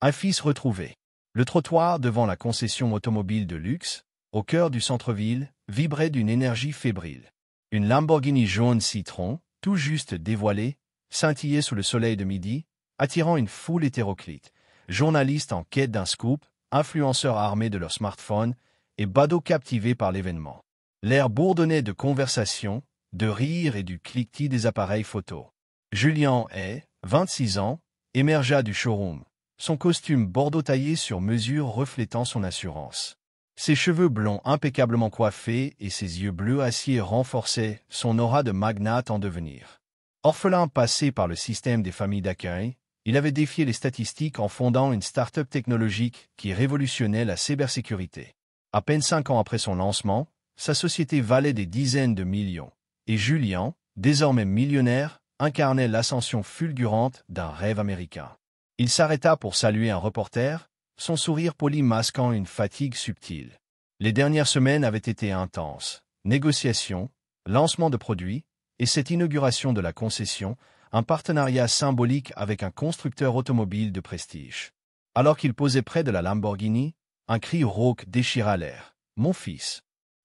Un fils retrouvé. Le trottoir devant la concession automobile de luxe, au cœur du centre-ville, vibrait d'une énergie fébrile. Une Lamborghini jaune citron, tout juste dévoilée, scintillait sous le soleil de midi, attirant une foule hétéroclite. Journalistes en quête d'un scoop, influenceurs armés de leurs smartphones et badauds captivés par l'événement. L'air bourdonnait de conversation, de rires et du cliquetis des appareils photo. Julien Hay, 26 ans, émergea du showroom, son costume bordeaux taillé sur mesure reflétant son assurance. Ses cheveux blonds impeccablement coiffés et ses yeux bleus acier renforçaient son aura de magnate en devenir. Orphelin passé par le système des familles d'accueil, il avait défié les statistiques en fondant une start-up technologique qui révolutionnait la cybersécurité. À peine 5 ans après son lancement, sa société valait des dizaines de millions. Et Julien, désormais millionnaire, incarnait l'ascension fulgurante d'un rêve américain. Il s'arrêta pour saluer un reporter, son sourire poli masquant une fatigue subtile. Les dernières semaines avaient été intenses. Négociations, lancement de produits, et cette inauguration de la concession, un partenariat symbolique avec un constructeur automobile de prestige. Alors qu'il posait près de la Lamborghini, un cri rauque déchira l'air. « Mon fils !»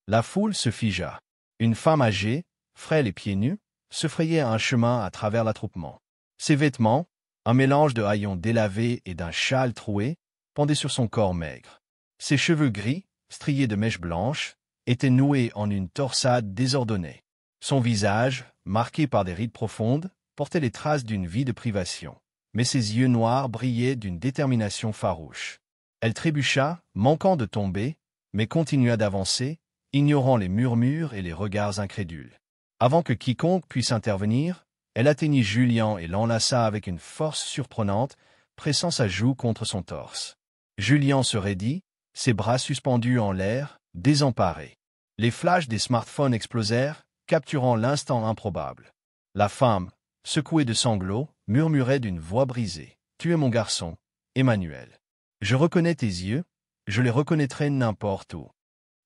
La foule se figea. Une femme âgée, frêle et pieds nus, se frayait un chemin à travers l'attroupement. Ses vêtements, un mélange de haillons délavés et d'un châle troué, pendaient sur son corps maigre. Ses cheveux gris, striés de mèches blanches, étaient noués en une torsade désordonnée. Son visage, marqué par des rides profondes, portait les traces d'une vie de privation, mais ses yeux noirs brillaient d'une détermination farouche. Elle trébucha, manquant de tomber, mais continua d'avancer, ignorant les murmures et les regards incrédules. Avant que quiconque puisse intervenir, elle atteignit Julien et l'enlaça avec une force surprenante, pressant sa joue contre son torse. Julien se raidit, ses bras suspendus en l'air, désemparé. Les flashs des smartphones explosèrent, capturant l'instant improbable. La femme, secouée de sanglots, murmurait d'une voix brisée. « Tu es mon garçon, Emmanuel. Je reconnais tes yeux, je les reconnaîtrai n'importe où. »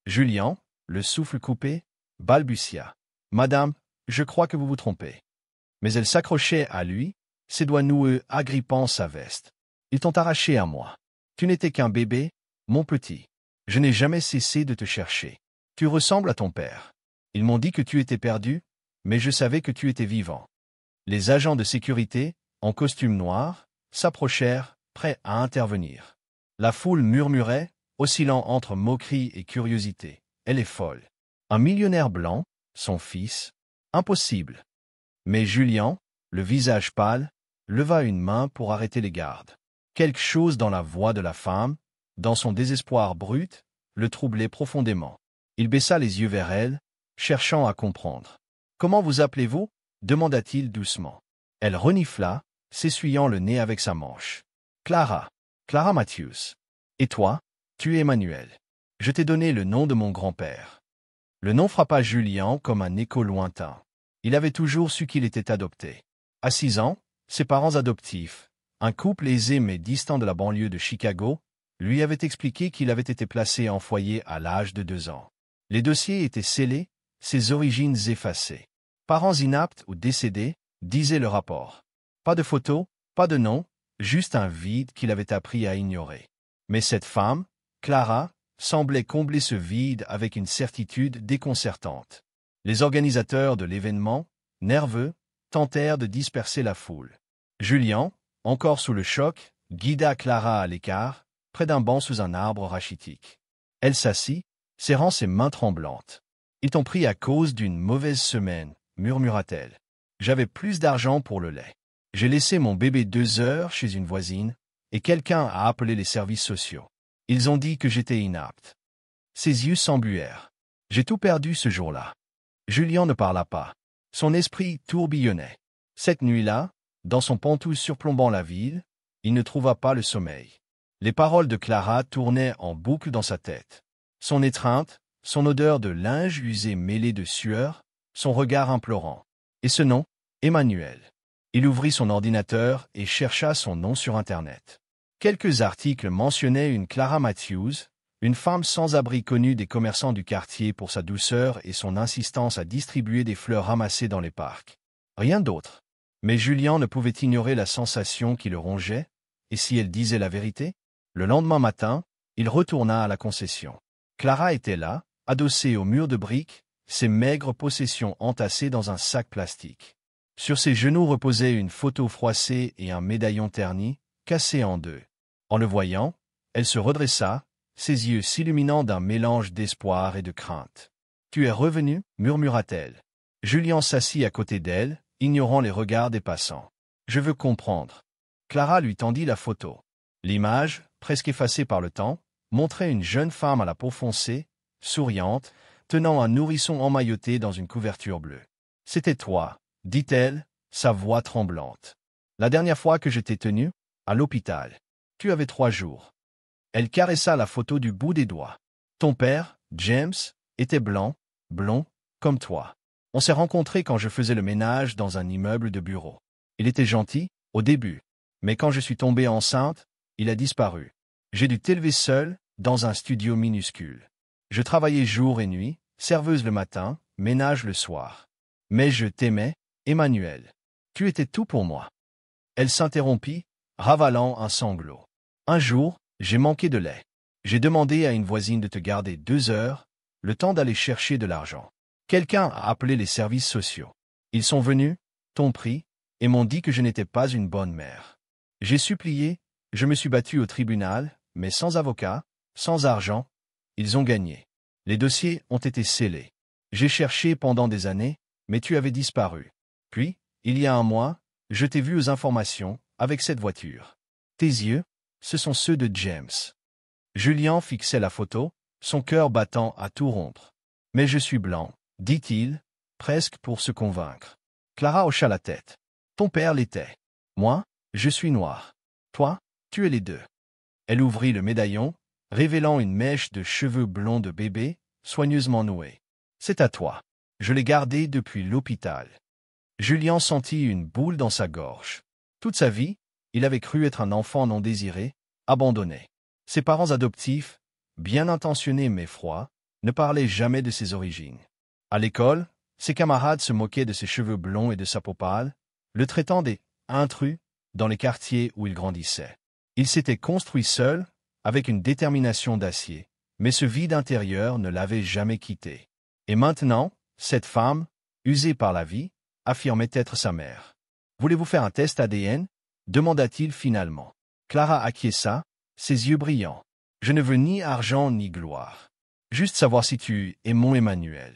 Julien, le souffle coupé, balbutia. « Madame, je crois que vous vous trompez. » Mais elle s'accrochait à lui, ses doigts noueux agrippant sa veste. « Ils t'ont arraché à moi. Tu n'étais qu'un bébé, mon petit. Je n'ai jamais cessé de te chercher. Tu ressembles à ton père. Ils m'ont dit que tu étais perdu, mais je savais que tu étais vivant. » Les agents de sécurité, en costume noir, s'approchèrent, prêts à intervenir. La foule murmurait, oscillant entre moquerie et curiosité. « Elle est folle. Un millionnaire blanc, son fils. Impossible. » Mais Julien, le visage pâle, leva une main pour arrêter les gardes. Quelque chose dans la voix de la femme, dans son désespoir brut, le troublait profondément. Il baissa les yeux vers elle, cherchant à comprendre. « Comment vous appelez-vous » demanda-t-il doucement. Elle renifla, s'essuyant le nez avec sa manche. « Clara. Clara Matthews. Et toi, tu es Emmanuel. Je t'ai donné le nom de mon grand-père. » Le nom frappa Julien comme un écho lointain. Il avait toujours su qu'il était adopté. À 6 ans, ses parents adoptifs, un couple aisé mais distant de la banlieue de Chicago, lui avaient expliqué qu'il avait été placé en foyer à l'âge de 2 ans. Les dossiers étaient scellés, ses origines effacées. Parents inaptes ou décédés, disait le rapport. Pas de photo, pas de nom, juste un vide qu'il avait appris à ignorer. Mais cette femme, Clara, semblait combler ce vide avec une certitude déconcertante. Les organisateurs de l'événement, nerveux, tentèrent de disperser la foule. Julien, encore sous le choc, guida Clara à l'écart, près d'un banc sous un arbre rachitique. Elle s'assit, serrant ses mains tremblantes. « Ils t'ont pris à cause d'une mauvaise semaine, » murmura-t-elle. « J'avais plus d'argent pour le lait. J'ai laissé mon bébé 2 heures chez une voisine, et quelqu'un a appelé les services sociaux. Ils ont dit que j'étais inapte. » Ses yeux s'embuèrent. « J'ai tout perdu ce jour-là. » Julien ne parla pas. Son esprit tourbillonnait. Cette nuit-là, dans son pantoufle surplombant la ville, il ne trouva pas le sommeil. Les paroles de Clara tournaient en boucle dans sa tête. Son étreinte, son odeur de linge usé mêlée de sueur, son regard implorant. Et ce nom, Emmanuel. Il ouvrit son ordinateur et chercha son nom sur Internet. Quelques articles mentionnaient une Clara Matthews, une femme sans-abri connue des commerçants du quartier pour sa douceur et son insistance à distribuer des fleurs ramassées dans les parcs. Rien d'autre. Mais Julien ne pouvait ignorer la sensation qui le rongeait, Et si elle disait la vérité? Le lendemain matin, il retourna à la concession. Clara était là, adossée au mur de briques, ses maigres possessions entassées dans un sac plastique. Sur ses genoux reposaient une photo froissée et un médaillon terni, cassé en deux. En le voyant, elle se redressa, ses yeux s'illuminant d'un mélange d'espoir et de crainte. « Tu es revenu » murmura-t-elle. Julien s'assit à côté d'elle, ignorant les regards des passants. « Je veux comprendre. » Clara lui tendit la photo. L'image, presque effacée par le temps, montrait une jeune femme à la peau foncée, souriante, tenant un nourrisson emmailloté dans une couverture bleue. « C'était toi, » dit-elle, sa voix tremblante. « La dernière fois que je t'ai tenu, à l'hôpital. Tu avais 3 jours. » Elle caressa la photo du bout des doigts. « Ton père, James, était blanc, blond, comme toi. On s'est rencontrés quand je faisais le ménage dans un immeuble de bureaux. Il était gentil, au début, mais quand je suis tombée enceinte, il a disparu. J'ai dû t'élever seule, dans un studio minuscule. Je travaillais jour et nuit, serveuse le matin, ménage le soir. Mais je t'aimais, Emmanuel. Tu étais tout pour moi. » Elle s'interrompit, ravalant un sanglot. « Un jour, j'ai manqué de lait. J'ai demandé à une voisine de te garder 2 heures, le temps d'aller chercher de l'argent. Quelqu'un a appelé les services sociaux. Ils sont venus, t'ont pris, et m'ont dit que je n'étais pas une bonne mère. J'ai supplié, je me suis battue au tribunal, mais sans avocat, sans argent, ils ont gagné. Les dossiers ont été scellés. J'ai cherché pendant des années, mais tu avais disparu. Puis, il y a un mois, je t'ai vu aux informations, avec cette voiture. Tes yeux, ce sont ceux de James. » Julien fixait la photo, son cœur battant à tout rompre. « Mais je suis blanc, » dit-il, presque pour se convaincre. Clara hocha la tête. « Ton père l'était. Moi, je suis noir. Toi, tu es les deux. » Elle ouvrit le médaillon, révélant une mèche de cheveux blonds de bébé, soigneusement nouée. « C'est à toi. Je l'ai gardé depuis l'hôpital. » Julien sentit une boule dans sa gorge. Toute sa vie, il avait cru être un enfant non désiré, abandonné. Ses parents adoptifs, bien intentionnés mais froids, ne parlaient jamais de ses origines. À l'école, ses camarades se moquaient de ses cheveux blonds et de sa peau pâle, le traitant des « intrus » dans les quartiers où il grandissait. Il s'était construit seul, avec une détermination d'acier, mais ce vide intérieur ne l'avait jamais quitté. Et maintenant, cette femme, usée par la vie, affirmait être sa mère. « Voulez-vous faire un test ADN » demanda-t-il finalement. Clara acquiesça, ses yeux brillants. « Je ne veux ni argent ni gloire. Juste savoir si tu es mon Emmanuel. »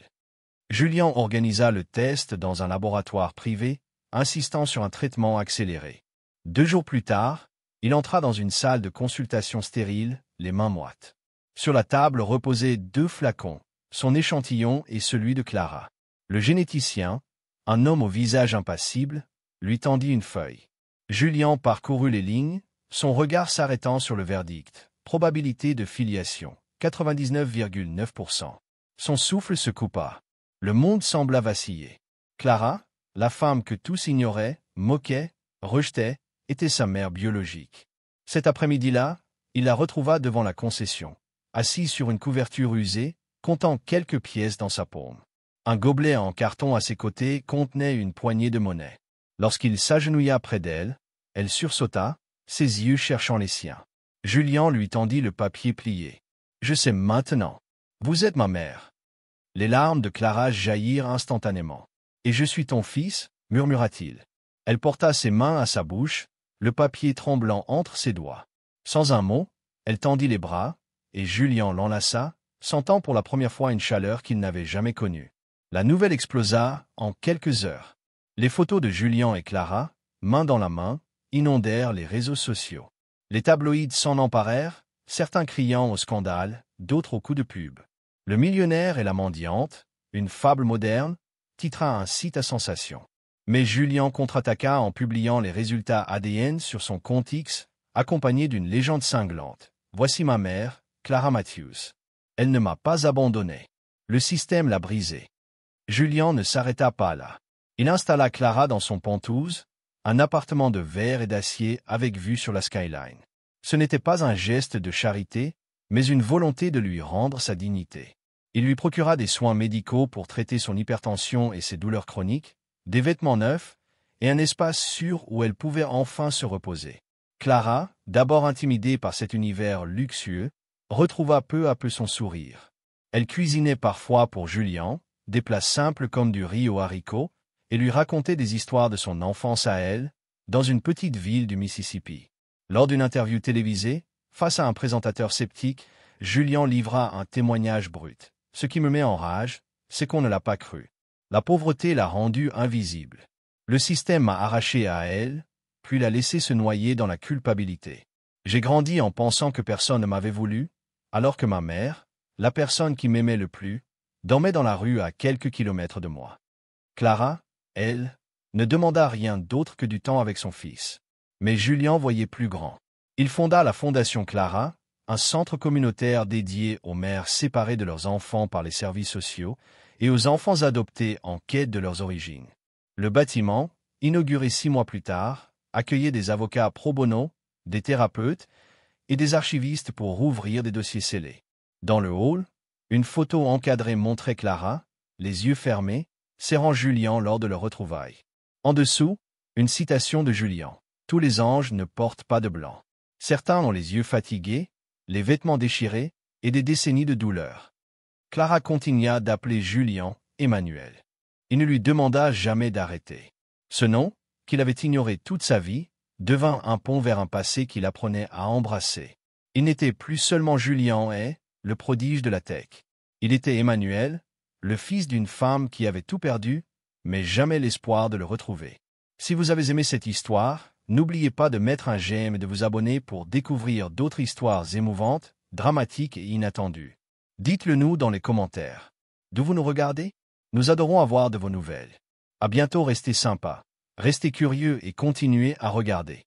Julien organisa le test dans un laboratoire privé, insistant sur un traitement accéléré. 2 jours plus tard, il entra dans une salle de consultation stérile, les mains moites. Sur la table reposaient 2 flacons, son échantillon et celui de Clara. Le généticien, un homme au visage impassible, lui tendit une feuille. Julien parcourut les lignes, son regard s'arrêtant sur le verdict. Probabilité de filiation, 99,9%. Son souffle se coupa. Le monde sembla vaciller. Clara, la femme que tous ignoraient, moquaient, rejetaient, était sa mère biologique. Cet après-midi-là, il la retrouva devant la concession, assise sur une couverture usée, comptant quelques pièces dans sa paume. Un gobelet en carton à ses côtés contenait une poignée de monnaie. Lorsqu'il s'agenouilla près d'elle, elle sursauta, ses yeux cherchant les siens. Julien lui tendit le papier plié. « Je sais maintenant. Vous êtes ma mère. » Les larmes de Clara jaillirent instantanément. « Et je suis ton fils » murmura-t-il. Elle porta ses mains à sa bouche, le papier tremblant entre ses doigts. Sans un mot, elle tendit les bras, et Julien l'enlaça, sentant pour la première fois une chaleur qu'il n'avait jamais connue. La nouvelle explosa en quelques heures. Les photos de Julien et Clara, main dans la main, inondèrent les réseaux sociaux. Les tabloïds s'en emparèrent, certains criant au scandale, d'autres au coup de pub. Le millionnaire et la mendiante, une fable moderne, titra un site à sensation. Mais Julien contre-attaqua en publiant les résultats ADN sur son compte X, accompagné d'une légende cinglante. « Voici ma mère, Clara Matthews. Elle ne m'a pas abandonné. Le système l'a brisée. » Julien ne s'arrêta pas là. Il installa Clara dans son Penthouse, un appartement de verre et d'acier avec vue sur la skyline. Ce n'était pas un geste de charité, mais une volonté de lui rendre sa dignité. Il lui procura des soins médicaux pour traiter son hypertension et ses douleurs chroniques, des vêtements neufs et un espace sûr où elle pouvait enfin se reposer. Clara, d'abord intimidée par cet univers luxueux, retrouva peu à peu son sourire. Elle cuisinait parfois pour Julian, des plats simples comme du riz aux haricots, et lui racontait des histoires de son enfance à elle, dans une petite ville du Mississippi. Lors d'une interview télévisée, face à un présentateur sceptique, Julian livra un témoignage brut. Ce qui me met en rage, c'est qu'on ne l'a pas cru. La pauvreté l'a rendue invisible. Le système m'a arraché à elle, puis l'a laissé se noyer dans la culpabilité. J'ai grandi en pensant que personne ne m'avait voulu, alors que ma mère, la personne qui m'aimait le plus, dormait dans la rue à quelques kilomètres de moi. Clara, elle, ne demanda rien d'autre que du temps avec son fils. Mais Julian voyait plus grand. Il fonda la Fondation Clara, un centre communautaire dédié aux mères séparées de leurs enfants par les services sociaux et aux enfants adoptés en quête de leurs origines. Le bâtiment, inauguré 6 mois plus tard, accueillait des avocats pro bono, des thérapeutes et des archivistes pour rouvrir des dossiers scellés. Dans le hall, une photo encadrée montrait Clara, les yeux fermés, serrant Julian lors de leur retrouvailles. En dessous, une citation de Julian. « Tous les anges ne portent pas de blanc. Certains ont les yeux fatigués, les vêtements déchirés et des décennies de douleur. » Clara continua d'appeler Julian Emmanuel. Il ne lui demanda jamais d'arrêter. Ce nom, qu'il avait ignoré toute sa vie, devint un pont vers un passé qu'il apprenait à embrasser. Il n'était plus seulement Julian le prodige de la tech. Il était Emmanuel, le fils d'une femme qui avait tout perdu, mais jamais l'espoir de le retrouver. Si vous avez aimé cette histoire, n'oubliez pas de mettre un j'aime et de vous abonner pour découvrir d'autres histoires émouvantes, dramatiques et inattendues. Dites-le nous dans les commentaires. D'où vous nous regardez? Nous adorons avoir de vos nouvelles. À bientôt, restez sympa, restez curieux et continuez à regarder.